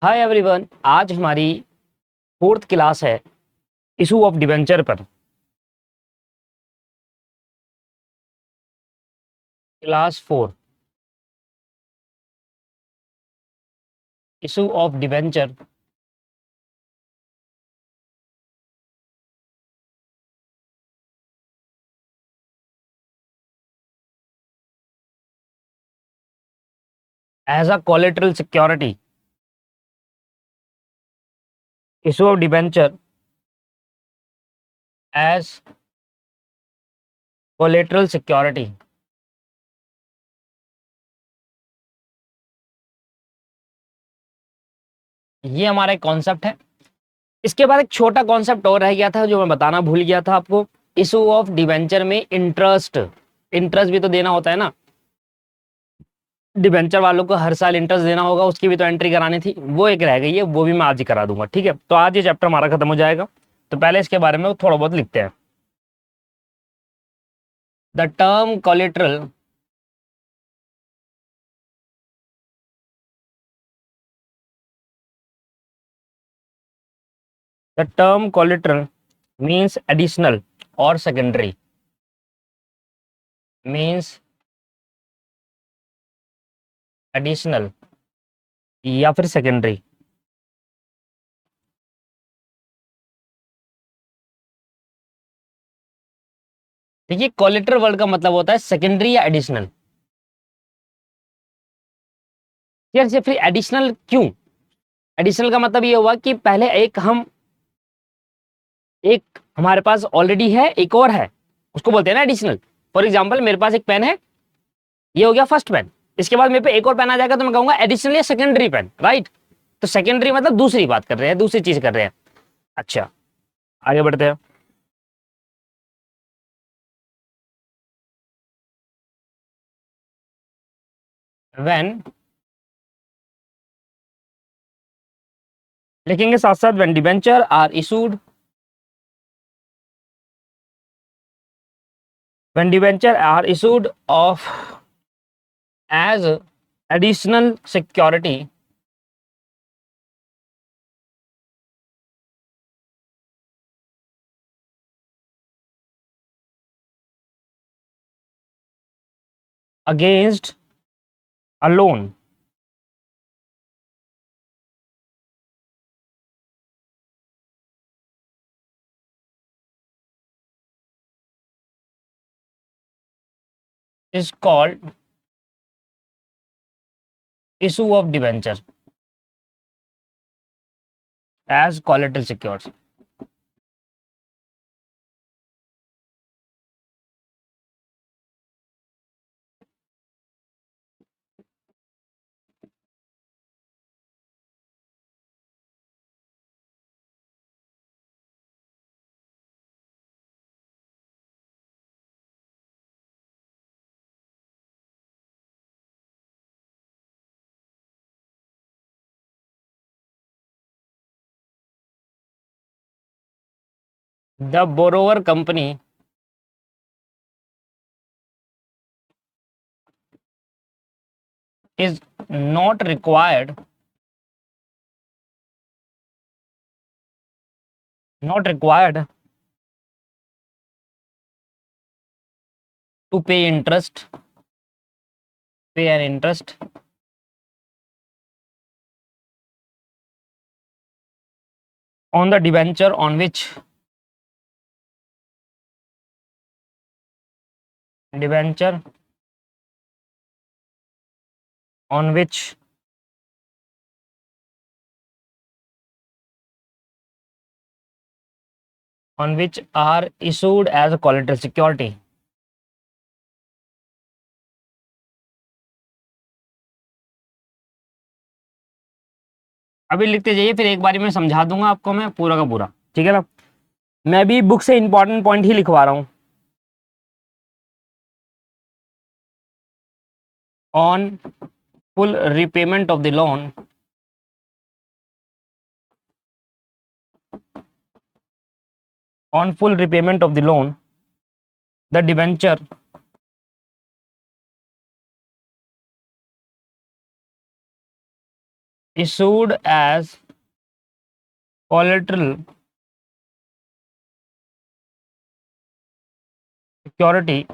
हाय everyone, आज हमारी fourth class है इशू ऑफ डिबेंचर पर। Class 4 issue of debenture. As a collateral security, issue of debenture as collateral security. ये हमारा एक कॉन्सेप्ट है। इसके बाद एक छोटा कॉन्सेप्ट और रह गया था जो मैं बताना भूल गया था आपको। इशू ऑफ डिबेंचर में इंटरेस्ट इंटरेस्ट भी तो देना होता है ना। डिबेंचर वालों को हर साल इंटरेस्ट देना होगा, उसकी भी तो एंट्री करानी थी, वो एक रह गई है, वो भी मैं आज ही करा दूंगा। ठीक है, तो आज ये चैप्टर हमारा खत्म हो जाएगा। तो पहले इसके बारे में थोड़ा बहुत लिखते हैं। The term collateral the term collateral means additional और सेकेंडरी, मीन्स एडिशनल या फिर सेकेंडरी। देखिए, कोलेटरल वर्ड का मतलब होता है सेकेंडरी या एडिशनल। यार से फिर एडिशनल क्यों? एडिशनल का मतलब ये हुआ कि पहले एक हमारे पास ऑलरेडी है, एक और है, उसको बोलते हैं ना एडिशनल। फॉर एग्जाम्पल, मेरे पास एक पेन है, ये हो गया फर्स्ट पेन। इसके बाद मेरे पे एक और पेन आ जाएगा तो मैं कहूंगा एडिशनल या सेकेंडरी पेन, राइट। तो सेकेंडरी मतलब दूसरी बात कर रहे हैं, दूसरी चीज कर रहे हैं। अच्छा, आगे बढ़ते हैं। व्हेन लिखेंगे साथ साथ, when debenture are issued, when debenture are issued of as additional security against a loan is called issue of debenture as collateral secures. The borrower company is not required not required to pay an interest on the debenture debenture on which are issued as a collateral security. अभी लिखते जाइए, फिर एक बारी में समझा दूंगा आपको मैं पूरा का पूरा, ठीक है ना। मैं भी बुक से इंपॉर्टेंट पॉइंट ही लिखवा रहा हूं। On full repayment of the loan, on full repayment of the loan, the debenture issued as collateral security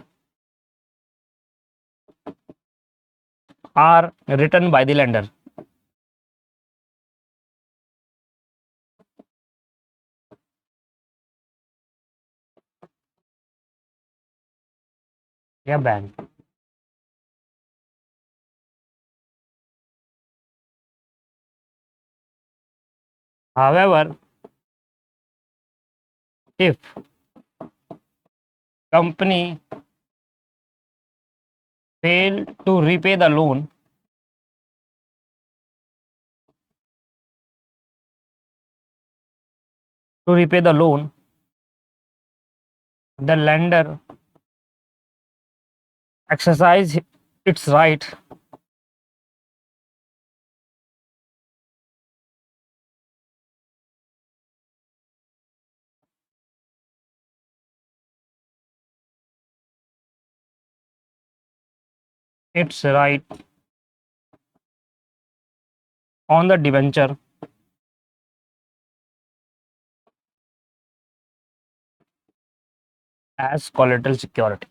are written by the lender. या bank. However, if company fail to repay the loan, the lender exercise its right on the debenture as collateral security.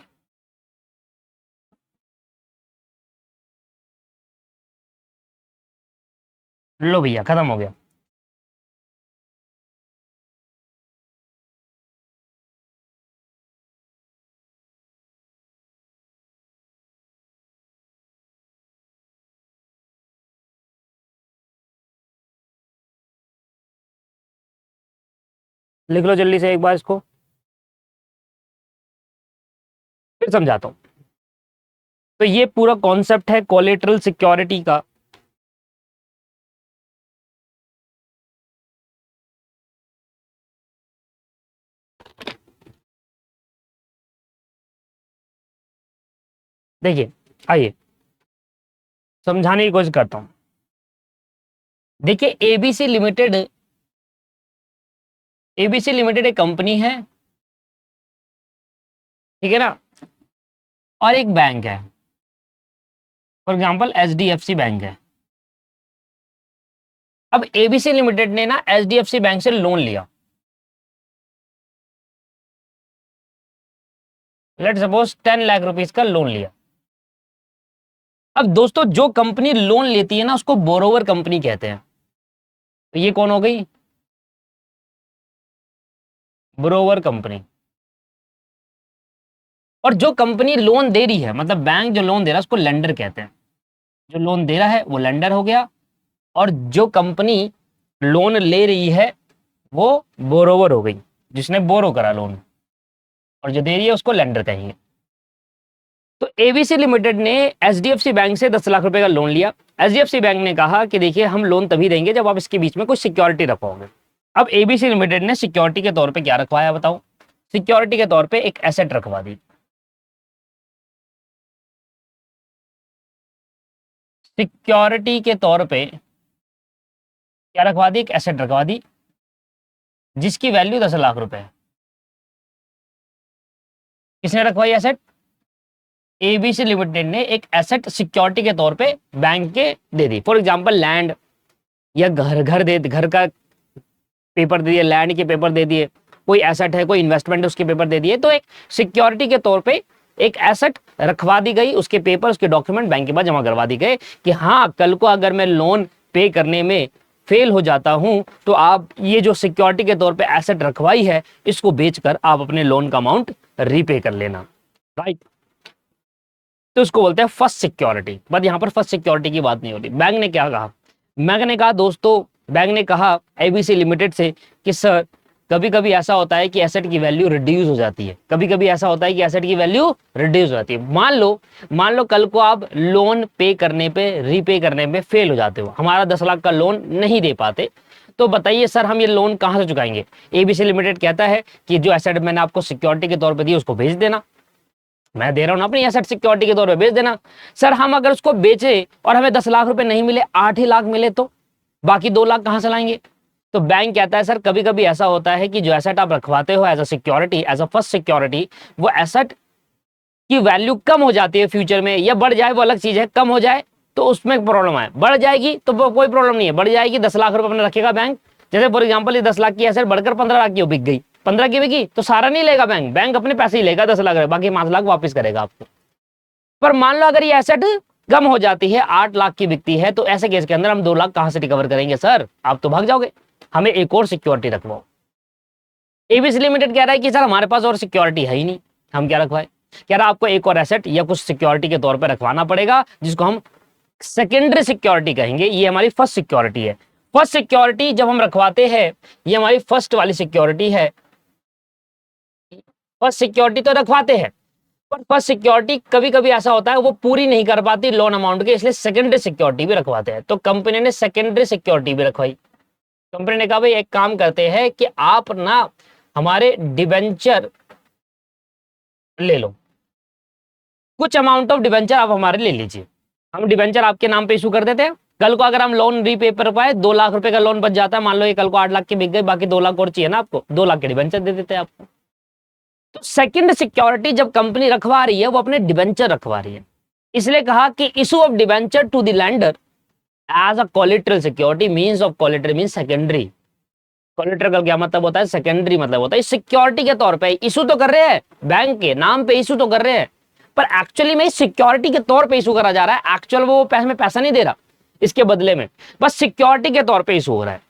लो भैया, खत्म हो गया. लिख लो जल्दी से एक बार इसको, फिर समझाता हूं. तो ये पूरा कॉन्सेप्ट है कोलेटरल सिक्योरिटी का. देखिए, आइए समझाने की कोशिश करता हूं. देखिए, एबीसी लिमिटेड एक कंपनी है, ठीक है ना, और एक बैंक है. फॉर एग्जांपल एचडीएफसी बैंक है. अब एबीसी लिमिटेड ने ना एचडीएफसी बैंक से लोन लिया. लेट सपोज 10 लाख रुपीस का लोन लिया. अब दोस्तों, जो कंपनी लोन लेती है ना उसको बोरोवर कंपनी कहते हैं. तो ये कौन हो गई? Borrower company. और जो कंपनी लोन दे रही है, मतलब बैंक जो लोन दे रहा है उसको लेंडर कहते हैं. जो लोन दे रहा है वो लेंडर हो गया, और जो कंपनी लोन ले रही है वो बोरोवर हो गई, जिसने बोरो करा लोन, और जो दे रही है उसको लेंडर कहेंगे. तो एबीसी लिमिटेड ने एचडीएफसी बैंक से 10 लाख रुपए का लोन लिया. एचडीएफसी बैंक ने कहा कि देखिए, हम लोन तभी देंगे जब आप इसके बीच में कुछ सिक्योरिटी रखोगे. अब एबीसी लिमिटेड ने सिक्योरिटी के तौर पे क्या रखवाया बताओ? सिक्योरिटी के तौर पे एक एसेट रखवा दी. सिक्योरिटी के तौर पे क्या रखवा दी? एक एसेट रखवा दी जिसकी वैल्यू 10 लाख रुपए है. किसने रखवाई एसेट? एबीसी लिमिटेड ने एक एसेट सिक्योरिटी के तौर पे बैंक के दे दी. फॉर एग्जांपल लैंड, या घर का पेपर दे दिए, लैंड के पेपर दे दिए, कोई एसेट है, कोई इन्वेस्टमेंट है उसके पेपर दे दिए. तो एक सिक्योरिटी के तौर पे एक एसेट रखवा दी गई, उसके पेपर, उसके डॉक्यूमेंट बैंक के पास जमा करवा दी गए कि हाँ, कल को अगर मैं लोन पे करने में फेल हो जाता हूं तो आप ये जो सिक्योरिटी के तौर पे एसेट रखवाई है इसको बेचकर आप अपने लोन का अमाउंट रीपे कर लेना. राइट. तो इसको बोलते हैं फर्स्ट सिक्योरिटी. बट यहां पर फर्स्ट सिक्योरिटी की बात नहीं हो रही. बैंक ने क्या कहा? बैंक ने कहा दोस्तों, बैंक ने कहा एबीसी लिमिटेड से कि सर, कभी कभी ऐसा होता है कि एसेट की वैल्यू रिड्यूस हो जाती है. कभी कभी ऐसा होता है कि एसेट की वैल्यू रिड्यूस हो जाती है. मान लो कल को आप लोन पे करने पे, रीपे करने में फेल हो जाते हो, हमारा 10 लाख का लोन नहीं दे पाते, तो बताइए सर, हम ये लोन कहां से चुकाएंगे? एबीसी लिमिटेड कहता है कि जो एसेट मैंने आपको सिक्योरिटी के तौर पर दी उसको भेज देना. मैं दे रहा हूं ना अपनी एसेट सिक्योरिटी के तौर पे, बेच देना. सर, हम अगर उसको बेचे और हमें 10 लाख रुपए नहीं मिले, 8 ही लाख मिले, तो बाकी 2 लाख कहां से लाएंगे? तो बैंक कहता है सर, कभी कभी ऐसा होता है कि जो एसेट आप रखवाते हो as a security, as a first security, वो एसेट की वैल्यू कम हो जाती है फ्यूचर में, या बढ़ जाए वो अलग चीज है, कम हो जाए तो उसमें प्रॉब्लम आए, बढ़ जाएगी तो कोई प्रॉब्लम नहीं है, बढ़ जाएगी 10 लाख रुपए अपने रखेगा बैंक, जैसे फॉर एग्जांपल ये 10 लाख की एसेट बढ़कर 15 लाख की बिक गई, 15 की बिकी तो सारा नहीं लेगा बैंक, बैंक अपने पैसे ही लेगा 10 लाख, बाकी 5 लाख वापस करेगा आपको। पर मान लो अगर ये एसेट कम हो जाती है, 8 लाख की बिकती है, तो ऐसे केस के अंदर हम 2 लाख कहां से रिकवर करेंगे सर, आप तो भाग जाओगे, हमें एक और सिक्योरिटी रखवाओ। एबीसी लिमिटेड कह रहा है कि सर हमारे पास और सिक्योरिटी है ही नहीं, हम क्या रखवाए, कह रहा है आपको एक और एसेट या कुछ सिक्योरिटी के तौर पर रखवाना पड़ेगा, जिसको हम सेकेंडरी सिक्योरिटी कहेंगे। ये हमारी फर्स्ट सिक्योरिटी है। फर्स्ट सिक्योरिटी जब हम रखवाते हैं, ये हमारी फर्स्ट वाली सिक्योरिटी है, फर्स्ट सिक्योरिटी तो रखवाते हैं, पर फर्स्ट सिक्योरिटी कभी कभी ऐसा होता है वो पूरी नहीं कर पाती लोन अमाउंट के, इसलिए सेकेंडरी सिक्योरिटी भी रखवाते हैं। तो कंपनी ने सेकेंडरी सिक्योरिटी भी रखवाई। कंपनी ने कहा भाई एक काम करते हैं कि आप ना हमारे डिबेंचर ले लो, कुछ अमाउंट ऑफ डिबेंचर आप हमारे ले लीजिए, हम डिबेंचर आपके नाम पे इशू कर देते हैं। कल को अगर हम लोन रीपे कर पाए, 2 लाख रुपए का लोन बच जाता है, मान लो ये कल को 8 लाख के बिक गए, बाकी 2 लाख और चाहिए ना आपको, 2 लाख के डिबेंचर दे देते हैं आपको। तो सेकंड सिक्योरिटी जब कंपनी रखवा रही है वो अपने डिबेंचर रखवा रही है, इसलिए कहा कि issue of debenture to the lender as a collateral security, means of collateral means secondary. Collateral का क्या मतलब होता है, सेकेंडरी मतलब होता है सिक्योरिटी के तौर पे इशू तो कर रहे हैं, बैंक के नाम पे इशू तो कर रहे हैं, पर एक्चुअली में सिक्योरिटी के तौर पे इशू करा जा रहा है। एक्चुअल वो पैसे में पैसा नहीं दे रहा, इसके बदले में बस सिक्योरिटी के तौर पे इशू हो रहा है।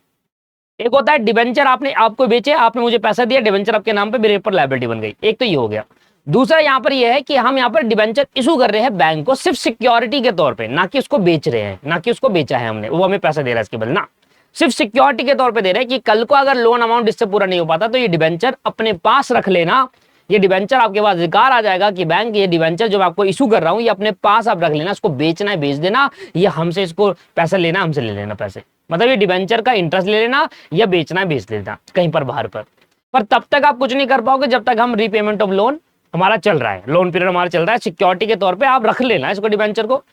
एक होता है डिबेंचर, आपने आपको बेचे, आपने मुझे पैसा दिया, डिबेंचर आपके नाम पे, मेरे ऊपर लायबिलिटी बन गई, एक तो ये हो गया। दूसरा यहाँ पर यह है कि हम यहाँ पर डिबेंचर इशू कर रहे हैं बैंक को सिर्फ सिक्योरिटी के तौर पे, ना कि उसको बेच रहे हैं, ना कि उसको बेचा है हमने, वो हमें पैसा दे रहा है इसके बदले, ना सिर्फ सिक्योरिटी के तौर पे दे रहे हैं कि कल को अगर लोन अमाउंट इससे पूरा नहीं हो पाता तो ये डिबेंचर अपने पास रख लेना, ये डिबेंचर आपके पास अधिकार आ जाएगा कि बैंक ये डिबेंचर जो मैं आपको इशू कर रहा हूं ये अपने पास आप रख लेना, इसको बेचना है बेच देना, या हमसे इसको पैसा लेना हमसे ले लेना पैसे, मतलब ये डिबेंचर का इंटरेस्ट ले लेना या बेचना है बेच देना कहीं पर बाहर पर तब तक आप कुछ नहीं कर पाओगे जब तक हम रीपेमेंट ऑफ लोन हमारा चल रहा है, लोन पीरियड हमारा चल रहा है, सिक्योरिटी के तौर पर आप रख लेना इसको डिबेंचर को।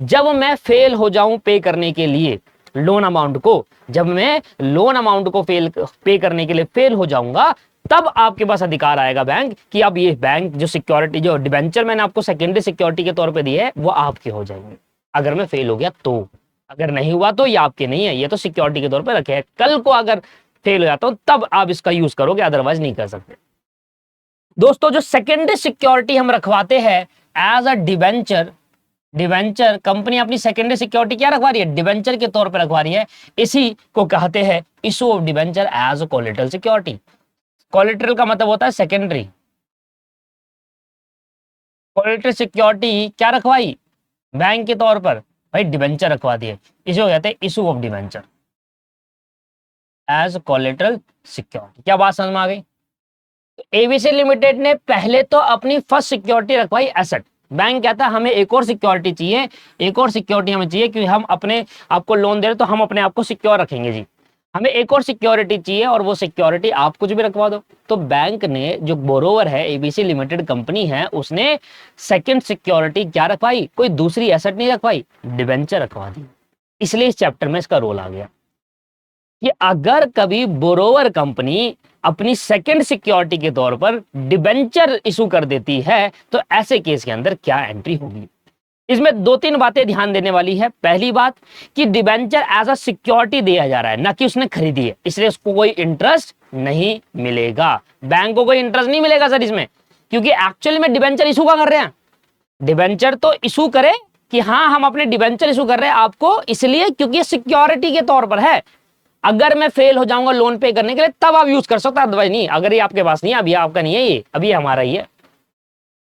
जब मैं फेल हो जाऊं पे करने के लिए लोन अमाउंट को, जब मैं लोन अमाउंट को पे करने के लिए फेल हो जाऊंगा, तब आपके पास अधिकार आएगा बैंक कि अब ये बैंक जो सिक्योरिटी जो डिबेंचर मैंने आपको सेकेंडरी सिक्योरिटी के तौर पे दी है वो आपके हो जाएंगे, अगर मैं फेल हो गया तो, अगर नहीं हुआ तो ये आपके नहीं है, ये तो सिक्योरिटी के तौर पे रखे हैं, कल को अगर फेल हो जाता हूं तब आप इसका यूज करोगे, अदरवाइज नहीं कर सकते। दोस्तों जो सेकेंडरी सिक्योरिटी हम रखवाते हैं as a debenture, debenture company अपनी सेकेंडरी सिक्योरिटी क्या रखवा रही है, डिबेंचर के तौर पर रखवा रही है, इसी को कहते हैं issue of debenture as a collateral security. Collateral का मतलब होता है सेकेंडरी, कोलेटरल सिक्योरिटी क्या रखवाई बैंक के तौर पर, भाई डिबेंचर रखवा दिए, इसे कहते हैं issue of debenture as collateral security. क्या बात समझ में आ गई? तो एबीसी लिमिटेड ने पहले तो अपनी फर्स्ट सिक्योरिटी रखवाई एसेट, बैंक कहता है हमें एक और सिक्योरिटी चाहिए, एक और सिक्योरिटी हमें चाहिए क्योंकि हम अपने आपको लोन दे रहे तो हम अपने आप को सिक्योर रखेंगे जी, हमें एक और सिक्योरिटी चाहिए और वो सिक्योरिटी आप कुछ भी रखवा दो। तो बैंक ने जो बोरोवर है एबीसी लिमिटेड कंपनी है उसने सेकंड सिक्योरिटी क्या रखवाई, कोई दूसरी एसेट नहीं रखवाई, डिबेंचर रखवा दी। इसलिए इस चैप्टर में इसका रोल आ गया कि अगर कभी बोरोवर कंपनी अपनी सेकंड सिक्योरिटी के तौर पर डिबेंचर इशू कर देती है तो ऐसे केस के अंदर क्या एंट्री होगी। इसमें 2-3 बातें ध्यान देने वाली है। पहली बात कि डिबेंचर एज अ सिक्योरिटी दिया जा रहा है, ना कि उसने खरीदी है, इसलिए उसको कोई इंटरेस्ट नहीं मिलेगा, बैंक को कोई इंटरेस्ट नहीं मिलेगा सर इसमें, क्योंकि एक्चुअली में डिबेंचर इशू का कर रहे हैं, डिबेंचर तो इशू करे कि हाँ हम अपने डिबेंचर इशू कर रहे हैं आपको इसलिए क्योंकि सिक्योरिटी के तौर पर है, अगर मैं फेल हो जाऊंगा लोन पे करने के लिए तब आप यूज कर सकते हो, अदरवाइज नहीं, अगर ये आपके पास नहीं है, अभी आपका नहीं है ये, अभी हमारा ही है।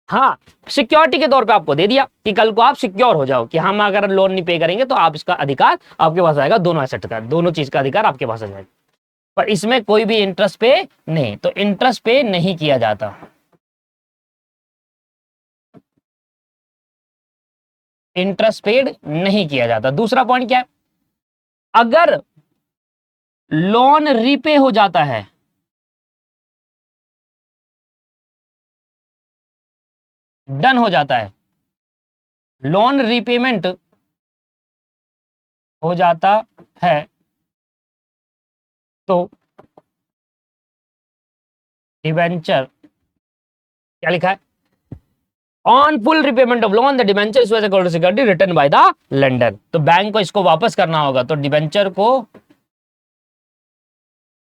हाँ सिक्योरिटी के तौर पे आपको दे दिया कि कल को आप सिक्योर हो जाओ कि हम अगर लोन नहीं पे करेंगे तो आप इसका अधिकार आपके पास आएगा, दोनों एसेट का दोनों चीज का अधिकार आपके पास आ जाएगा, पर इसमें कोई भी इंटरेस्ट पे नहीं, तो इंटरेस्ट पे नहीं किया जाता, इंटरेस्ट पेड नहीं किया जाता। दूसरा पॉइंट क्या है, अगर लोन रीपे हो जाता है, डन हो जाता है, लोन रीपेमेंट हो जाता है, तो डिबेंचर क्या लिखा है, on full repayment of loan the debenture is as a security return by the lender. तो बैंक को इसको वापस करना होगा, तो डिबेंचर को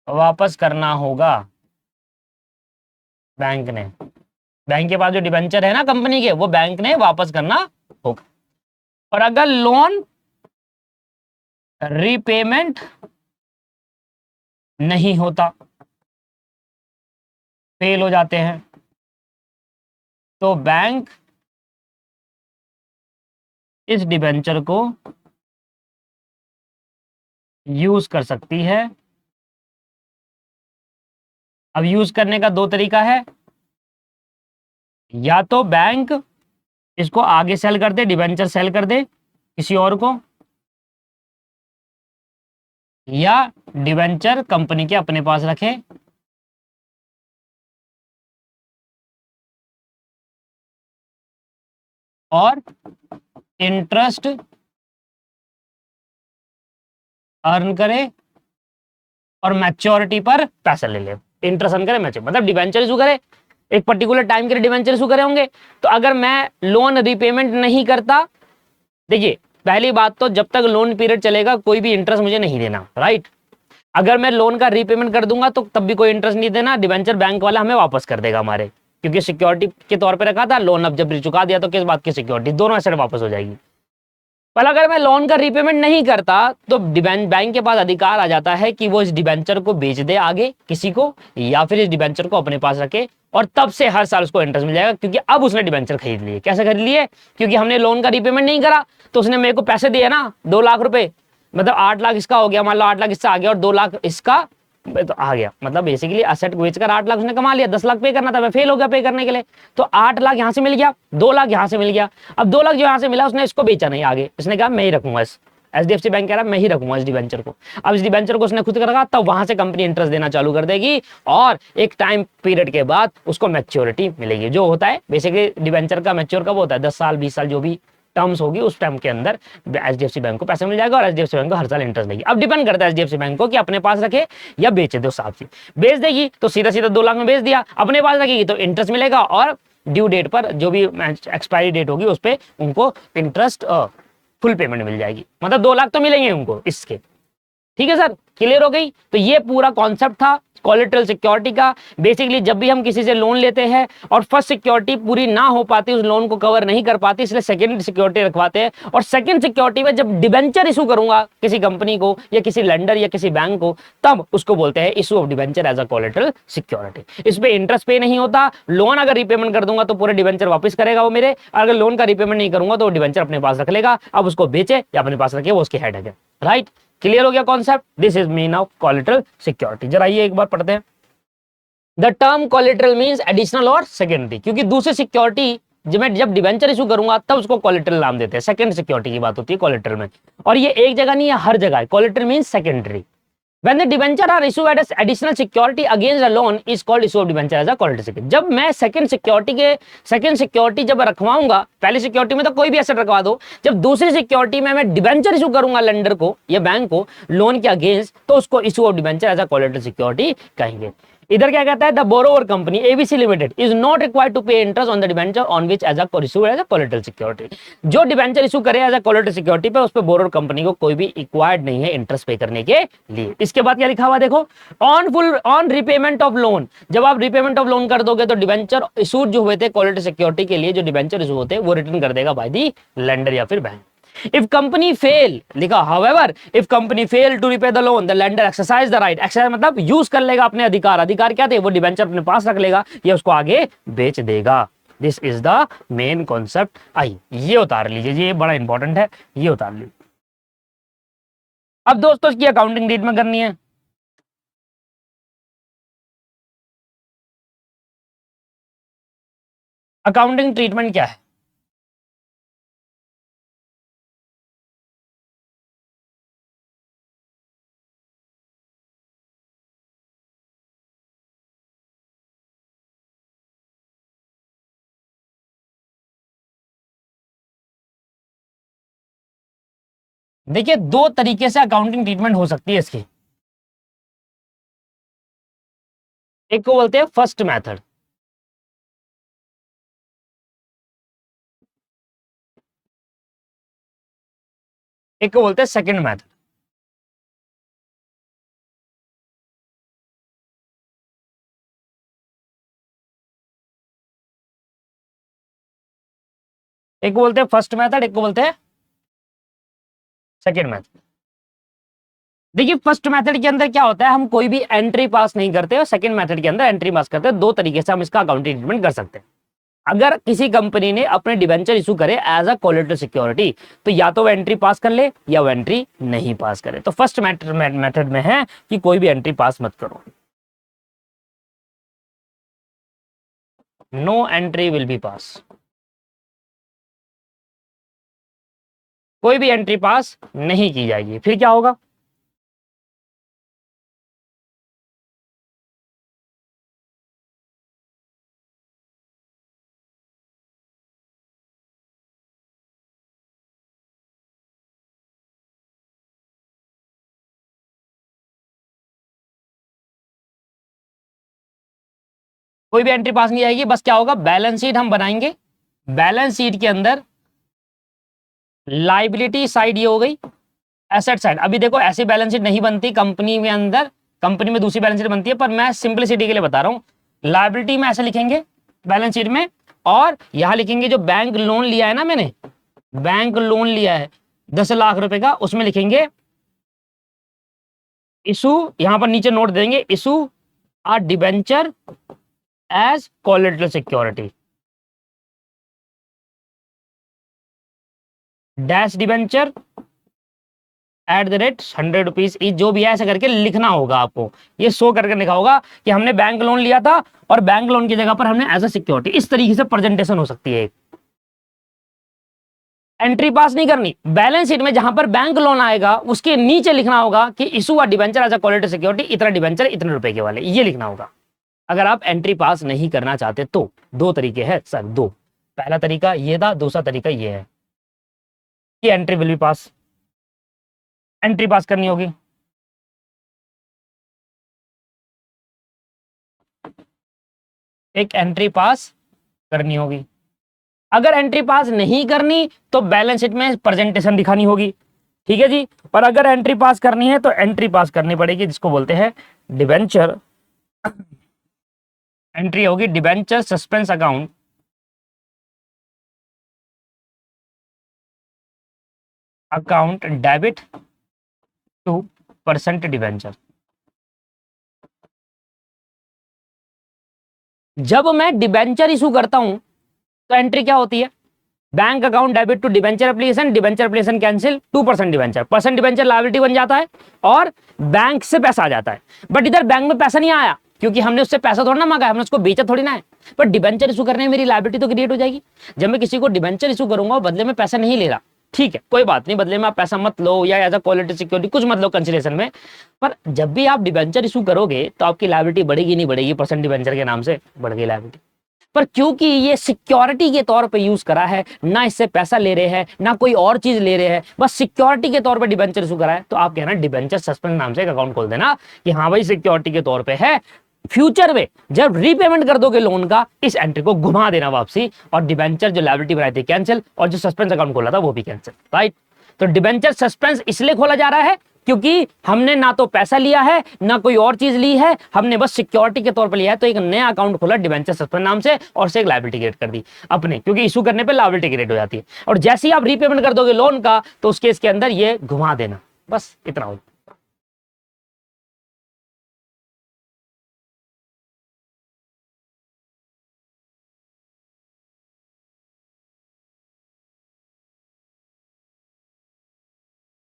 वापस करना होगा बैंक ने। बैंक के पास जो डिबेंचर है ना कंपनी के, वो बैंक ने वापस करना होगा। और अगर लोन रीपेमेंट नहीं होता, फेल हो जाते हैं, तो बैंक इस डिबेंचर को यूज कर सकती है। अब यूज करने का दो तरीका है, या तो बैंक इसको आगे सेल कर दे, डिबेंचर सेल कर दे किसी और को, या डिबेंचर कंपनी के अपने पास रखे और इंटरेस्ट अर्न करे और मैच्योरिटी पर पैसा ले ले। इंटरेस्ट अर्न करे, मैच्योर मतलब डिबेंचर इशू करे, एक पर्टिकुलर टाइम के लिए डिबेंचर इशू करे होंगे। तो अगर मैं लोन रीपेमेंट नहीं करता, देखिए पहली बात तो जब तक लोन पीरियड चलेगा कोई भी इंटरेस्ट मुझे नहीं देना, राइट। अगर मैं लोन का रीपेमेंट कर दूंगा तो तब भी कोई इंटरेस्ट नहीं देना, डिबेंचर बैंक वाला हमें वापस कर देगा हमारे, क्योंकि सिक्योरिटी के तौर पे रखा था। लोन अब जब चुका दिया तो किस बात की सिक्योरिटी, दोनों एसेट वापस हो जाएगी। पर अगर मैं लोन का रीपेमेंट नहीं करता तो बैंक के पास अधिकार आ जाता है कि वो इस डिबेंचर को बेच दे आगे किसी को, या फिर इस डिबेंचर को अपने पास रखे, और तब से हर साल उसको इंटरेस्ट मिल जाएगा, क्योंकि अब उसने डिबेंचर खरीद लिए। कैसे खरीद लिए? क्योंकि हमने लोन का रीपेमेंट नहीं करा, तो उसने मेरे को पैसे दिए ना 2 लाख रुपए, मतलब 8 लाख इसका हो गया, मान लो 8 लाख इससे आ गया और 2 लाख इसका तो आ गया, मतलब बेसिकली असेट बेचकर 8 लाख उसने कमा लिया। 10 लाख पे करना था, मैं फेल हो गया पे करने के लिए, तो 8 लाख यहां से मिल गया, 2 लाख यहां से मिल गया। अब 2 लाख जो यहां से मिला उसने इसको बेचा नहीं आगे, इसने कहा मैं ही रखूंगा इस एचडीएफसी बैंक कह रहा मैं ही रखूंगा इस डिबेंचर को। अब इस डिबेंचर को उसने खुद कर रखा, तब वहां से कंपनी इंटरेस्ट देना चालू कर देगी और एक टाइम पीरियड के बाद उसको मैच्योरिटी मिलेगी। जो होता है बेसिकली डिबेंचर का मैच्योर कब होता है, 10 साल 20 साल जो भी टर्म्स होगी उस टाइम के अंदर एचडीएफसी बैंक को पैसा मिल जाएगा और एचडीएफसी बैंक को हर साल इंटरेस्ट देगी। अब डिपेंड करता है एचडीएफसी बैंक को कि अपने पास रखे या बेचे दो साहब से। बेच देगी तो सीधा सीधा 2 लाख में बेच दिया, अपने पास रखेगी तो इंटरेस्ट मिलेगा और ड्यू डेट पर जो भी एक्सपायरी डेट होगी उस पर उनको इंटरेस्ट फुल पेमेंट मिल जाएगी, मतलब 2 लाख तो मिलेंगे उनको इसके। ठीक है सर, क्लियर हो गई। तो ये पूरा कॉन्सेप्ट था कोलेटरल सिक्योरिटी का। बेसिकली जब भी हम किसी से लोन लेते हैं और फर्स्ट सिक्योरिटी पूरी ना हो पाती, उस लोन को कवर नहीं कर पाती, इसलिए सेकंड सिक्योरिटी रखवाते हैं। और सेकंड सिक्योरिटी में जब डिबेंचर इशू करूंगा किसी कंपनी को या किसी लेंडर या किसी बैंक को, तब उसको बोलते हैं issue of debenture as a collateral security. इस पे इंटरेस्ट पे नहीं होता, लोन अगर रिपेमेंट कर दूंगा तो पूरे डिबेंचर वापस करेगा वो मेरे, अगर लोन का रिपेमेंट नहीं करूंगा तो डिबेंचर अपने पास रख लेगा। अब उसको बेचे या अपने पास रखे वो उसकी हेड है, राइट। क्लियर हो गया concept? This is mean of collateral security. जरा ये एक बार पढ़ते हैं। The term collateral means additional और सेकेंडरी, क्योंकि दूसरी सिक्योरिटी जब डिबेंचर इशू करूंगा तब उसको कोलेटरल नाम देते हैं। सेकंड सिक्योरिटी की बात होती है कोलेटरल में, और ये एक जगह नहीं है, हर जगह collateral means secondary. When the debenture are issued as additional security against a loan is called issue of debenture as a collateral security। जब मैं सेकंड सिक्योरिटी जब रखवाऊंगा, पहली सिक्योरिटी में तो कोई भी एसेट रखवा दो, जब दूसरी सिक्योरिटी में मैं डिबेंचर इशू करूंगा लेंडर को या बैंक को लोन के अगेंस्ट, तो उसको issue of debenture as a collateral security कहेंगे। इधर क्या कहता है, the borrower company ABC limited is not required to pay interest on the debenture on which as a issue as a collateral security. जो debenture issue करे as a collateral security पे, उस पे बोरोवर कंपनी को कोई भी required नहीं है इंटरेस्ट पे करने के लिए। इसके बाद क्या लिखा हुआ देखो, ऑन रिपेमेंट ऑफ लोन। जब आप रिपेमेंट ऑफ लोन कर दोगे तो डिबेंचर इशू जो हुए थे कोलेटरल सिक्योरिटी के लिए, जो डिबेंचर इशू होते हैं वो रिटर्न कर देगा बाय दी लेंडर या फिर बैंक। If company fail, लिखा however if company fail to repay the loan, the lender exercise the right। exercise मतलब यूज कर लेगा अपने अधिकार। अधिकार क्या थे, वो डिबेंचर अपने पास रख लेगा या उसको आगे बेच देगा। This is the main concept. आई ये उतार लीजिए, ये बड़ा इंपॉर्टेंट है, ये उतार लीजिए। अब दोस्तों इसकी अकाउंटिंग डेट में करनी है। अकाउंटिंग ट्रीटमेंट क्या है? देखिए दो तरीके से अकाउंटिंग ट्रीटमेंट हो सकती है इसकी। एक को बोलते हैं फर्स्ट मेथड, एक को बोलते हैं सेकंड मेथड। एक को बोलते हैं फर्स्ट मेथड, एक को बोलते हैं सेकंड मेथड। देखिए फर्स्ट मेथड के अंदर क्या होता है, हम कोई भी एंट्री पास नहीं करते, और सेकंड मेथड के अंदर एंट्री पास करते हैं। दो तरीके से हम इसका अकाउंटिंग ट्रीटमेंट कर सकते हैं। अगर किसी कंपनी ने अपने डिबेंचर इशू करे एज अ कोलेटरल सिक्योरिटी, तो या तो वो एंट्री पास कर ले या वो एंट्री नहीं पास करे। तो फर्स्ट मेथड में है कि कोई भी एंट्री पास मत करो, नो एंट्री विल बी पास, कोई भी एंट्री पास नहीं की जाएगी। फिर क्या होगा, कोई भी एंट्री पास नहीं आएगी। बस क्या होगा, बैलेंस शीट हम बनाएंगे, बैलेंस शीट के अंदर लाइबिलिटी साइड ये हो गई, एसेट साइड। अभी देखो ऐसी बैलेंस शीट नहीं बनती कंपनी में अंदर, कंपनी में दूसरी बैलेंस शीट बनती है, पर मैं सिंपलिसिटी के लिए बता रहा हूं। लायबिलिटी में ऐसे लिखेंगे बैलेंस शीट में, और यहां लिखेंगे जो बैंक लोन लिया है ना मैंने, बैंक लोन लिया है 10 लाख रुपए का, उसमें लिखेंगे इशू, यहां पर नीचे नोट देंगे issue a debenture as collateral security, dash debenture @100 rupees, जो भी है ऐसा करके लिखना होगा आपको। ये शो करके लिखा होगा कि हमने बैंक लोन लिया था और बैंक लोन की जगह पर हमने एज अ सिक्योरिटी, इस तरीके से प्रेजेंटेशन हो सकती है। एंट्री पास नहीं करनी, बैलेंस शीट में जहां पर बैंक लोन आएगा उसके नीचे लिखना होगा कि issue a debenture as a collateral security, इतना डिबेंचर इतने रुपए के वाले, ये लिखना होगा। अगर आप एंट्री पास नहीं करना चाहते तो दो तरीके हैं सर, दो। पहला तरीका ये था, दूसरा तरीका ये है कि entry will be pass, entry पास करनी होगी। एक एंट्री पास करनी होगी। अगर एंट्री पास नहीं करनी तो बैलेंस शीट में प्रेजेंटेशन दिखानी होगी, ठीक है जी। पर अगर एंट्री पास करनी है तो एंट्री पास करनी पड़ेगी, जिसको बोलते हैं डिबेंचर, एंट्री होगी debenture suspense account, account debit two percent debenture. जब मैं डिबेंचर इशू करता हूं तो एंट्री क्या होती है, bank account debit to debenture application, debenture application cancel 2% debenture, percent debenture liability बन जाता है और बैंक से पैसा आ जाता है। बट इधर बैंक में पैसा नहीं आया, क्योंकि हमने उससे पैसा थोड़ा ना मांगा, हमने उसको बेचा थोड़ी ना है। पर डिबेंचर इशू करने में मेरी लायबिलिटी तो क्रिएट हो जाएगी। जब मैं किसी को डिबेंचर इशू करूंगा बदले में पैसा नहीं ले रहा, ठीक है कोई बात नहीं, बदले में आप पैसा मत लो या एज अ क्वालिटी सिक्योरिटी कुछ मत लो कंसिडरेशन में। पर जब भी आप डिबेंचर इशू करोगे तो आपकी लायबिलिटी बढ़ेगी नहीं बढ़ेगी, परसेंट डिबेंचर के नाम से बढ़ गई लायबिलिटी। पर क्योंकि ये सिक्योरिटी के तौर पे यूज करा है, ना इससे पैसा ले रहे हैं ना कोई और चीज ले रहे हैं, बस सिक्योरिटी के तौर पे डिबेंचर इशू करा है, तो आप कहना डिबेंचर सस्पेंड नाम से एक अकाउंट खोल देना कि हाँ भाई सिक्योरिटी के तौर पे है। फ्यूचर में जब रीपेमेंट कर दोगे लोन का, इस एंट्री को घुमा देना वापसी, और डिबेंचर जो लायबिलिटी बनाई थी कैंसिल, और जो सस्पेंस अकाउंट खोला था वो भी कैंसिल, राइट। तो डिबेंचर सस्पेंस इसलिए खोला जा रहा है क्योंकि हमने ना तो पैसा लिया है ना कोई और चीज ली है, हमने बस सिक्योरिटी के तौर पर लिया है। तो एक नया अकाउंट खोला डिबेंचर सस्पेंड नाम से, और से एक लायबिलिटी क्रिएट कर दी अपने, क्योंकि इशू करने पे लायबिलिटी क्रिएट हो जाती है। और जैसे ही आप रीपेमेंट कर दोगे लोन का, तो उस केस के अंदर ये घुमा देना, बस इतना हो।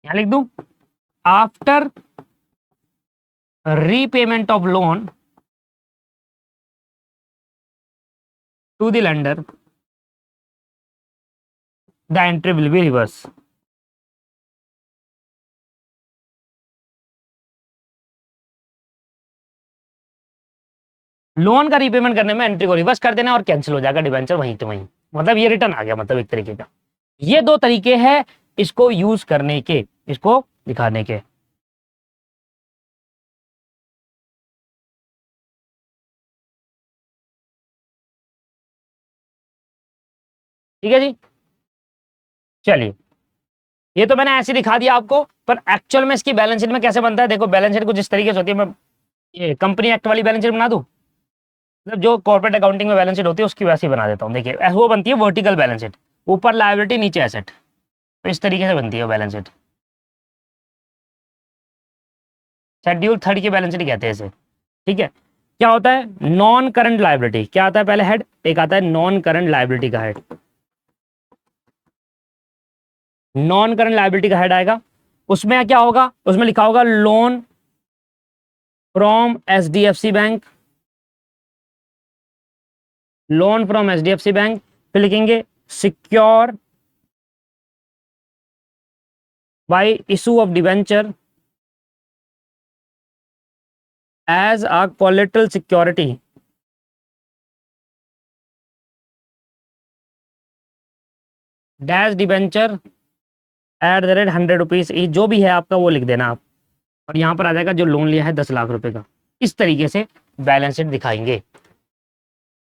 यहां लिख दूं, after repayment of loan to the lender the entry will be reverse. Loan का रीपेमेंट करने में एंट्री को रिवर्स कर देना और कैंसिल हो जाएगा डिबेंचर वहीं तो वहीं, मतलब ये रिटर्न आ गया, मतलब एक तरीके का। ये दो तरीके हैं इसको यूज करने के, इसको दिखाने के। ठीक है जी, चलिए ये तो मैंने ऐसे दिखा दिया आपको, पर एक्चुअल में इसकी बैलेंस शीट में कैसे बनता है, देखो बैलेंस शीट कुछ इस तरीके से होती है। मैं ये कंपनी एक्ट वाली बैलेंस शीट बना दूं, मतलब जो कॉर्पोरेट अकाउंटिंग में बैलेंस शीट होती है उसकी वैसे ही बना देता हूँ। देखिए वो बनती है वर्टिकल बैलेंस शीट, ऊपर लायबिलिटी नीचे एसेट, तो इस तरीके से बनती है बैलेंस शीट। शेड्यूल थर्ड की बैलेंस शीट कहते हैं इसे। ठीक है, क्या होता है नॉन करंट लायबिलिटी, क्या आता है पहले हेड, एक आता है नॉन करंट लायबिलिटी का हेड। नॉन करंट लायबिलिटी का हेड आएगा, उसमें क्या होगा, उसमें लिखा होगा loan from HDFC bank, loan from HDFC bank, फिर लिखेंगे secure by issue of debenture as a collateral security dash debenture at the rate 100 rupees, जो भी है आपका वो लिख देना आप, और यहाँ पर आ जाएगा जो लोन लिया है 10 लाख रुपए का। इस तरीके से बैलेंस शीट दिखाएंगे।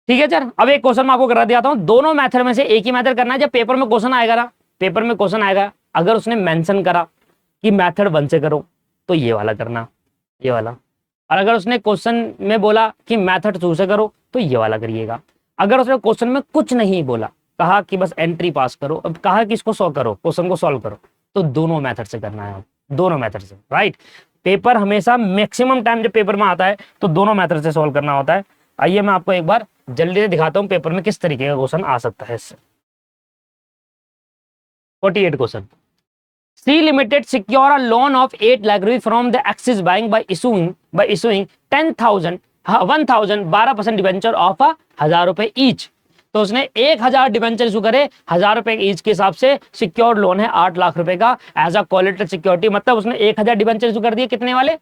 ठीक है सर, अब एक क्वेश्चन मैं आपको करा दिया हूँ, दोनों मेथड में से एक ही मेथड करना है। जब पेपर में क्वेश्चन आएगा ना, पेपर में क्वेश्चन आएगा, अगर उसने मेंशन करा कि मेथड 1 से करो तो ये वाला करना, ये वाला, और अगर उसने क्वेश्चन में बोला कि मेथड 2 से करो तो ये वाला करिएगा। अगर उसने क्वेश्चन में कुछ नहीं बोला, कहा कि बस एंट्री पास करो, अब कहा कि इसको सॉल्व करो, क्वेश्चन को सॉल्व करो, तो दोनों मेथड से करना है, दोनों मेथड से, राइट। पेपर हमेशा मैक्सिमम टाइम जब पेपर में आता है तो दोनों मेथड से सॉल्व करना होता है। आइए मैं आपको एक बार जल्दी से दिखाता हूं पेपर में किस तरीके का क्वेश्चन आ सकता है इससे। 48 question, C limited secure a loan of 8 lakh rupees from the Axis bank by issuing 10,000 1,000 12% debenture of 1,000 रुपए ईच। तो उसने 1,000 डिबेंचर इशू करे 1,000 रुपए ईच के हिसाब से, सिक्योर्ड लोन है 8 लाख रुपए का एज अ कोलेटरल सिक्योरिटी, मतलब उसने 1,000 डिबेंचर इशू कर दिए, कितने वाले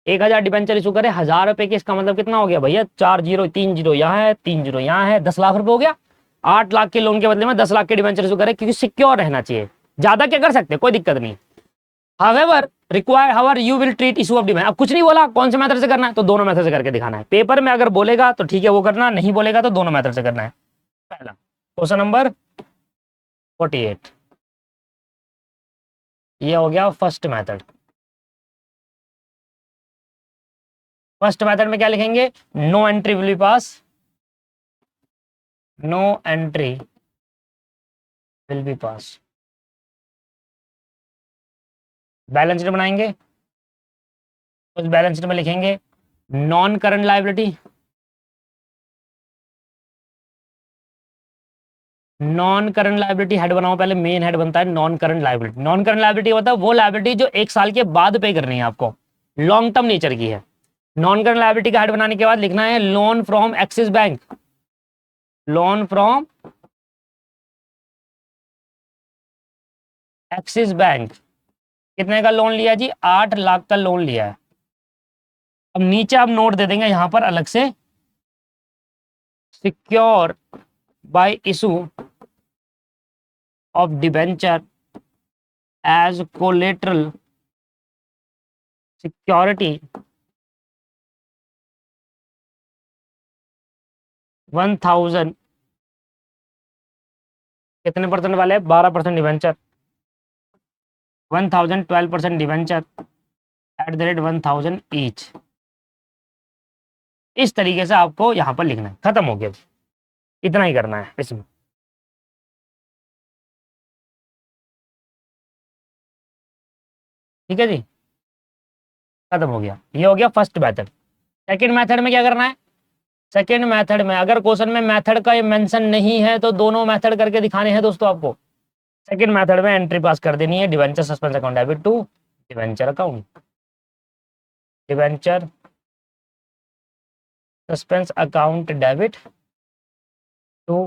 1,000 डिबेंचर इशू करे 1,000 रुपए के, इसका मतलब कितना हो गया भैया, 4 जीरो 3 जीरो यहाँ है, 3 जीरो यहाँ है, 10 लाख रुपए हो गया। 8 लाख के लोन के बदले में 10 लाख के डिबेंचर इशू करे, क्योंकि सिक्योर रहना चाहिए, ज्यादा क्या कर सकते, कोई दिक्कत नहीं। However you will treat issue of debenture, अब कुछ नहीं बोला कौन से मेथड से करना है, तो दोनों मेथड से करके दिखाना है। पेपर में अगर बोलेगा तो ठीक है वो करना, नहीं बोलेगा तो दोनों मेथड से करना है। पहला क्वेश्चन नंबर 48, ये हो गया फर्स्ट मेथड। फर्स्ट मेथड में क्या लिखेंगे, no entry will be pass, no entry will be pass. Balance sheet बनाएंगे, उस बैलेंस शीट में लिखेंगे non current liability, non current liability head बनाओ, पहले मेन हेड बनता है non current liability. Non current liability होता है वो लायबिलिटी जो 1 साल के बाद पे करनी है आपको, लॉन्ग टर्म नेचर की है। नॉन करंट लायबिलिटी का हेड बनाने के बाद लिखना है loan from axis bank, loan from axis bank, कितने का लोन लिया जी, 8 लाख का लोन लिया है। अब नीचे आप नोट दे देंगे यहां पर अलग से, secure by issue of debenture as collateral security 1,000, कितने परसेंट वाले, 12% debenture, 1,000 12% debenture at the rate 1,000 each. इस तरीके से आपको यहां पर लिखना है, खत्म हो गया, इतना ही करना है इसमें। ठीक है जी, खत्म हो गया, ये हो गया फर्स्ट मेथड। सेकंड मेथड में क्या करना है, सेकंड मेथड में अगर क्वेश्चन में मेथड का मेंशन नहीं है तो दोनों मेथड करके दिखाने हैं दोस्तों आपको। सेकंड मेथड में एंट्री पास कर देनी है, debenture suspense account debit to debenture account, debenture suspense account debit to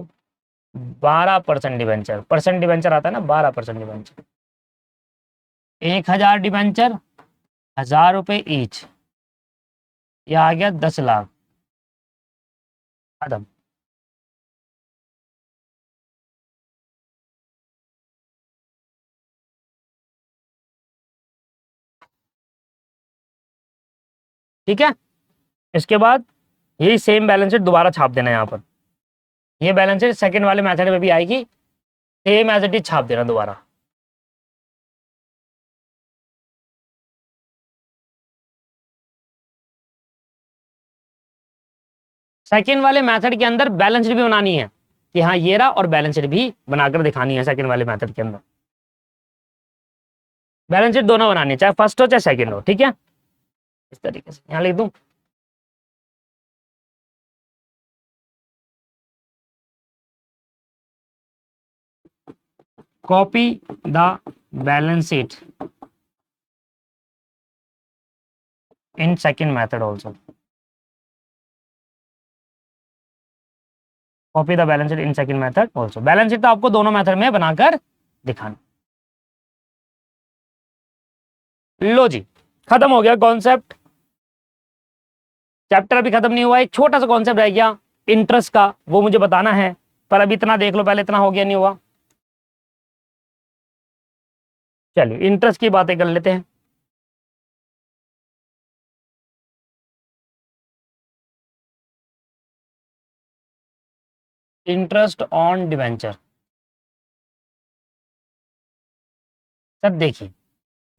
12% debenture, percent debenture आता है ना, 12% डिवेंचर, 1,000 डिवेंचर 1,000 रुपए ईच, ये आ गया 10 लाख, खत्म। ठीक है, इसके बाद यही सेम बैलेंस शीट दोबारा छाप देना है यहाँ पर, ये बैलेंस शीट सेकंड वाले मेथड में भी आएगी, सेम एज इट इज छाप देना दोबारा। सेकंड वाले मेथड के अंदर बैलेंस शीट भी बनानी है कि हाँ ये रहा, और बैलेंस शीट भी बनाकर दिखानी है सेकंड वाले मेथड के अंदर। बैलेंस शीट दोनों बनानी है, चाहे फर्स्ट हो चाहे सेकंड हो, ठीक है। इस तरीके से यहां लिख दूं, copy the balance sheet in second method also, copy the balance sheet in second method also. Balance sheet तो आपको दोनों मेथड में बनाकर दिखाना। लो जी, खत्म हो गया कॉन्सेप्ट, चैप्टर अभी खत्म नहीं हुआ, एक छोटा सा कॉन्सेप्ट रह गया इंटरेस्ट का, वो मुझे बताना है, पर अभी इतना देख लो पहले, इतना हो गया नहीं हुआ। चलिए इंटरेस्ट की बातें कर लेते हैं। Interest on debenture. सर देखिए,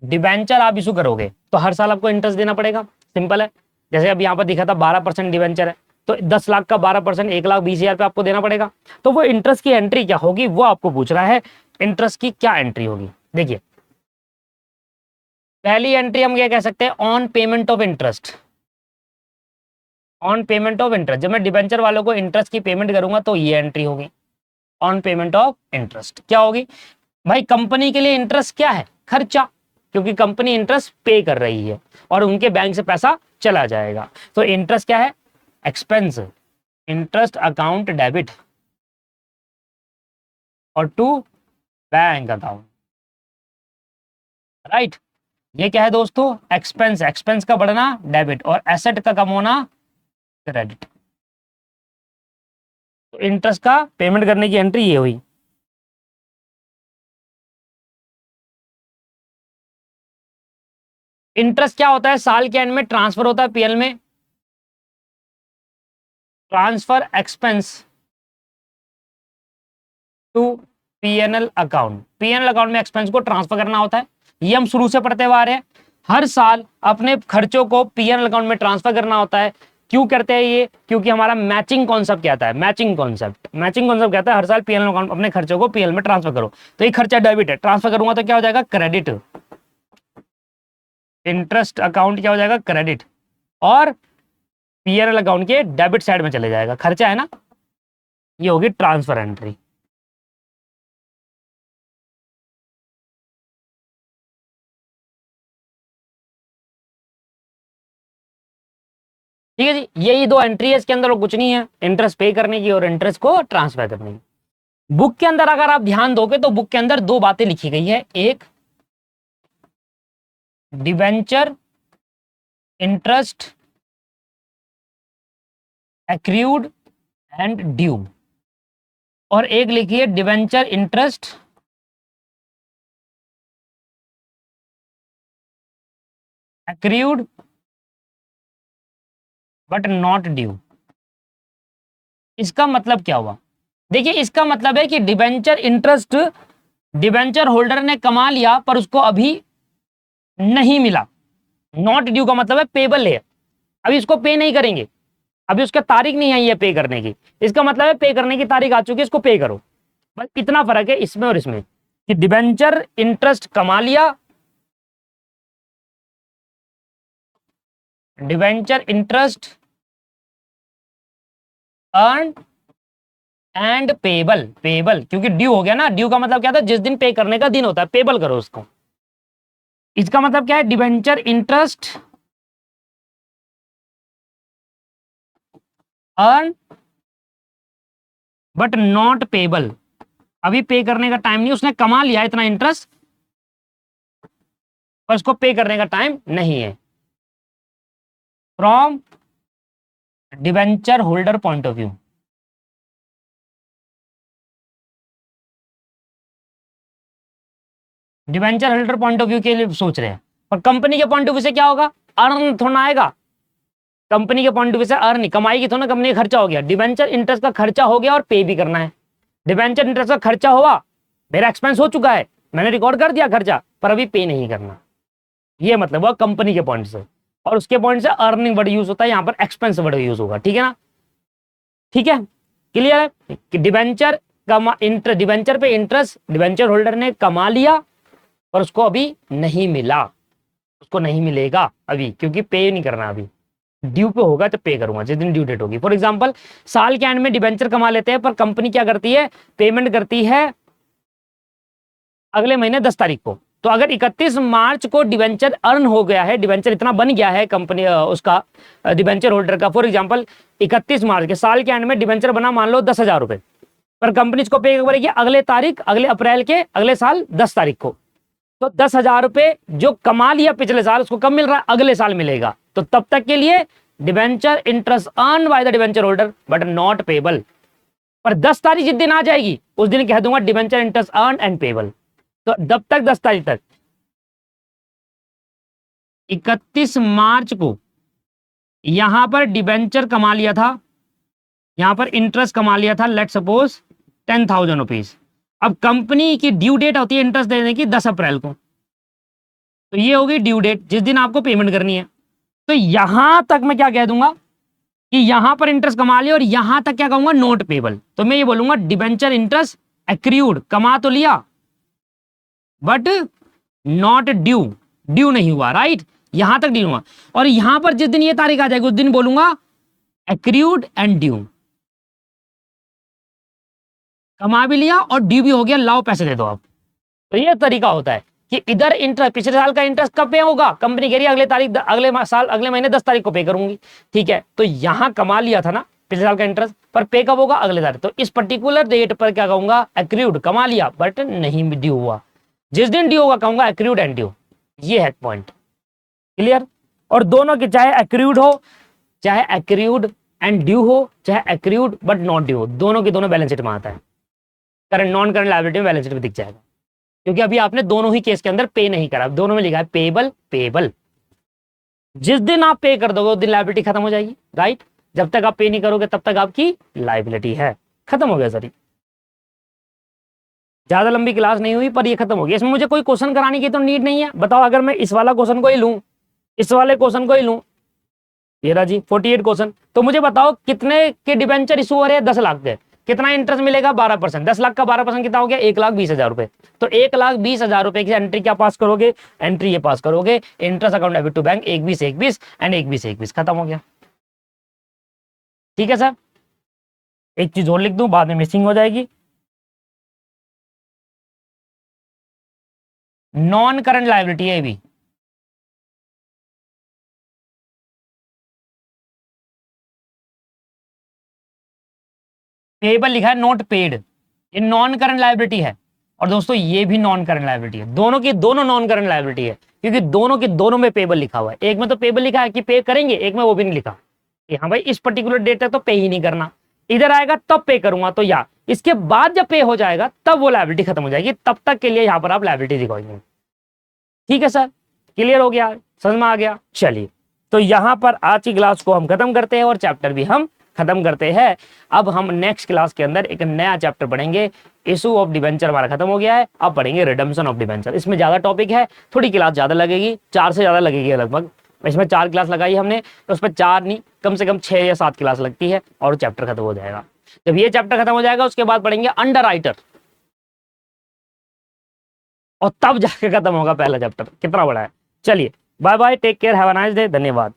डिवेंचर आप इशू करोगे तो हर साल आपको इंटरेस्ट देना पड़ेगा, सिंपल है। जैसे अब यहाँ पर दिखा था 12% डिवेंचर है, तो 10 लाख का 12% 1,20,000 पे आपको देना पड़ेगा। तो वो इंटरेस्ट की एंट्री क्या होगी वो आपको पूछ रहा है, इंटरेस्ट की क्या एंट्री होगी। देखिए पहली एंट्री हम क्या कह सकते हैं, on payment of interest. On payment of interest, जब मैं डिवेंचर वालों को इंटरेस्ट की पेमेंट करूंगा तो ये एंट्री होगी ऑन पेमेंट ऑफ इंटरेस्ट। क्या होगी भाई, कंपनी के लिए इंटरेस्ट क्या है, खर्चा, क्योंकि कंपनी इंटरेस्ट पे कर रही है और उनके बैंक से पैसा चला जाएगा। तो इंटरेस्ट क्या है, एक्सपेंस, इंटरेस्ट अकाउंट डेबिट और टू बैंक अकाउंट, राइट। ये क्या है दोस्तों, एक्सपेंस, एक्सपेंस का बढ़ना डेबिट और एसेट का कम होना क्रेडिट। तो इंटरेस्ट का पेमेंट करने की एंट्री ये हुई। इंटरेस्ट क्या होता है, साल के एंड में ट्रांसफर होता है पीएल में, transfer expense to PNL account. PNL account में एक्सपेंस को ट्रांसफर करना होता है, ये हम शुरू से पढ़ते हुए आ रहे हैं। हर साल अपने खर्चों को पीएनएल अकाउंट में ट्रांसफर करना होता है। क्यों करते हैं ये, क्योंकि हमारा मैचिंग कॉन्सेप्ट कहता है, मैचिंग कॉन्सेप्ट कहता है हर साल पीएनएल अकाउंट अपने खर्चों को पीएल में ट्रांसफर करो। तो ये खर्चा डेबिट है, ट्रांसफर करूंगा तो क्या हो जाएगा, क्रेडिट। इंटरेस्ट अकाउंट क्या हो जाएगा, क्रेडिट, और पीएनएल अकाउंट के डेबिट साइड में चले जाएगा, खर्चा है ना, ये होगी ट्रांसफर एंट्री। ठीक है जी, यही दो एंट्री है इसके अंदर और कुछ नहीं है, इंटरेस्ट पे करने की और इंटरेस्ट को ट्रांसफर करने की। बुक के अंदर अगर आप ध्यान दोगे तो बुक के अंदर दो बातें लिखी गई है, एक debenture interest accrued and due, और एक लिखी है debenture interest accrued but not due. इसका मतलब क्या हुआ, देखिए इसका मतलब है कि डिवेंचर इंटरेस्ट डिवेंचर होल्डर ने कमा लिया पर उसको अभी नहीं मिला। नॉट ड्यू का मतलब है पेबल है, अभी इसको पे नहीं करेंगे, अभी उसका तारीख नहीं आई है पे करने की। इसका मतलब है पे करने की तारीख आ चुकी है, इसको पे करो। बस इतना फर्क है इसमें और इसमें कि डिवेंचर इंटरेस्ट कमा लिया, debenture interest earn and payable. Payable क्योंकि ड्यू हो गया ना, ड्यू का मतलब क्या था, जिस दिन पे करने का दिन होता है पेबल करो उसको। इसका मतलब क्या है, debenture interest earn but not payable, अभी पे करने का टाइम नहीं, उसने कमा लिया इतना इंटरेस्ट पर उसको पे करने का टाइम नहीं है। From debenture holder point of view, debenture holder point of view के लिए सोच रहे हैं, पर कंपनी के पॉइंट ऑफ व्यू से क्या होगा, अर्न थोड़ा आएगा। कंपनी के पॉइंट ऑफ व्यू से अर्न कमाएगी तो ना, कंपनी का खर्चा हो गया, डिवेंचर इंटरेस्ट का खर्चा हो गया और पे भी करना है। डिवेंचर इंटरेस्ट का खर्चा हुआ, मेरा एक्सपेंस हो चुका है, मैंने रिकॉर्ड कर दिया खर्चा, पर अभी पे नहीं करना, ये मतलब हुआ कंपनी के पॉइंट से। और उसके पॉइंट से अर्निंग वर्ड यूज होता है, यहाँ पर एक्सपेंस वर्ड यूज होगा, ठीक है ना। ठीक है, क्लियर है कि डिबेंचर डिबेंचर पे इंटरेस्ट डिबेंचर होल्डर ने कमा लिया और उसको अभी नहीं मिला, उसको नहीं मिलेगा अभी, क्योंकि पे नहीं करना अभी, ड्यू पे होगा तो पे करूंगा जिस दिन ड्यू डेट होगी। फॉर एग्जांपल साल के एंड में डिबेंचर कमा लेते हैं, पर कंपनी क्या करती है, पेमेंट करती है अगले महीने 10 तारीख को। तो अगर 31 मार्च को डिबेंचर अर्न हो गया है, डिबेंचर इतना बन गया है कंपनी उसका डिबेंचर होल्डर का, फॉर एग्जांपल 31 मार्च के साल के एंड में डिबेंचर बना मान लो 10,000 रुपए, पर कंपनी इसको पे करेगी अगले तारीख, अगले अप्रैल के अगले साल 10 तारीख को। तो 10,000 रुपए जो कमा लिया पिछले साल उसको कब मिल रहा है, अगले साल मिलेगा। तो तब तक के लिए debenture interest earn by the debenture holder but not payable. पर 10 तारीख जिस दिन आ जाएगी उस दिन कह दूंगा debenture interest earn and payable. तो जब तक 10 तारीख तक 31 मार्च को यहां पर डिबेंचर कमा लिया था, यहां पर इंटरेस्ट कमा लिया था, लेट सपोज 10,000 रुपीज। अब कंपनी की ड्यू डेट होती है इंटरेस्ट देने की 10 अप्रैल को, तो ये होगी ड्यू डेट जिस दिन आपको पेमेंट करनी है। तो यहां तक मैं क्या कह दूंगा कि यहां पर इंटरेस्ट कमा लिया और यहां तक क्या कहूंगा, नोट पेबल। तो मैं ये बोलूंगा डिबेंचर इंटरेस्ट एक्रूड, कमा तो लिया बट नॉट ड्यू, ड्यू नहीं हुआ, राइट, यहां तक ड्यू हुआ। और यहां पर जिस दिन ये तारीख आ जाएगी उस दिन बोलूंगा एक्रूड एंड ड्यू, कमा भी लिया और ड्यू भी हो गया, लाओ पैसे दे दो आप। तो ये तरीका होता है कि इधर इंटरेस्ट पिछले साल का इंटरेस्ट कब पे होगा, कंपनी कह रही है अगले तारीख, अगले साल अगले महीने 10 तारीख को पे करूंगी, ठीक है। तो यहां कमा लिया था ना पिछले साल का इंटरेस्ट, पर पे कब होगा, अगले तारीख। तो इस पर्टिकुलर डेट पर क्या कहूंगा, एक्रूड, कमा लिया बट नहीं ड्यू हुआ। जिस दिन ड्यू होगा कहूंगा एक्रूड एंड ड्यू। ये है पॉइंट, क्लियर। और दोनों के चाहे एक्रूड हो, चाहे एक्रूड एंड ड्यू हो, चाहे एक्रूड बट नॉट ड्यू हो, दोनों के दोनों बैलेंस शीट में आता है। करंट नॉन करंट लायबिलिटी में बैलेंस शीट में दिख जाएगा, क्योंकि अभी आपने दोनों ही केस के अंदर पे नहीं करा, दोनों में लिखा है पेबल पेबल। जिस दिन आप पे कर दोगे उस दिन लायबिलिटी खत्म हो जाएगी, राइट। जब तक आप पे नहीं करोगे तब तक आपकी लायबिलिटी है, खत्म हो गया सर। ज्यादा लंबी क्लास नहीं हुई पर ये खत्म हो गया। इसमें मुझे कोई क्वेश्चन कराने की तो नीड नहीं है। बताओ अगर मैं इस वाला क्वेश्चन को ही लूं, इस वाले क्वेश्चन को ही लूं, ये रहा जी 48 क्वेश्चन, तो मुझे बताओ कितने के डिबेंचर इशू हो रहे हैं, 10 लाख के, कितना इंटरेस्ट मिलेगा, 12%। 10 लाख का 12% कितना हो गया, 1,20,000 रुपए। तो 1,20,000 रुपए की एंट्री क्या पास करोगे, एंट्री ये पास करोगे, interest account debit to bank 1,20,21 and 1,20,21, खत्म हो गया। ठीक है सर, एक चीज और लिख दूं, बाद में मिसिंग हो जाएगी। नॉन करंट लायबिलिटी है भी, पेबल लिखा है नॉट पेड, ये नॉन करंट लायबिलिटी है। और दोस्तों ये भी नॉन करंट लायबिलिटी है, दोनों की दोनों नॉन करंट लायबिलिटी है, क्योंकि दोनों के दोनों में पेबल लिखा हुआ है। एक में तो पेबल लिखा है कि पे करेंगे, एक में वो भी नहीं लिखा कि हाँ भाई इस पर्टिकुलर डेट तक तो पे ही नहीं करना, इधर आएगा तब पे करूंगा। तो या इसके बाद जब पे हो जाएगा तब वो लायबिलिटी खत्म हो जाएगी, तब तक के लिए यहाँ पर आप लायबिलिटी दिखाएंगे। ठीक है सर, क्लियर हो गया, समझ में आ गया। चलिए, तो यहाँ पर आज की क्लास को हम खत्म करते हैं और चैप्टर भी हम खत्म करते हैं। अब हम नेक्स्ट क्लास के अंदर एक नया चैप्टर पढ़ेंगे। इशू ऑफ डिबेंचर हमारा खत्म हो गया है, अब पढ़ेंगे रिडम्पशन ऑफ डिबेंचर। इसमें ज्यादा टॉपिक है, थोड़ी क्लास ज्यादा लगेगी, 4 से ज्यादा लगेगी लगभग। इसमें 4 क्लास लगाई हमने, तो उस पर 4 नहीं कम से कम 6 या 7 क्लास लगती है और चैप्टर खत्म हो जाएगा। जब ये चैप्टर खत्म हो जाएगा उसके बाद पढ़ेंगे अंडर राइटर, और तब जाके खत्म होगा पहला चैप्टर। कितना बड़ा है। चलिए, bye bye, take care, have a nice day, धन्यवाद।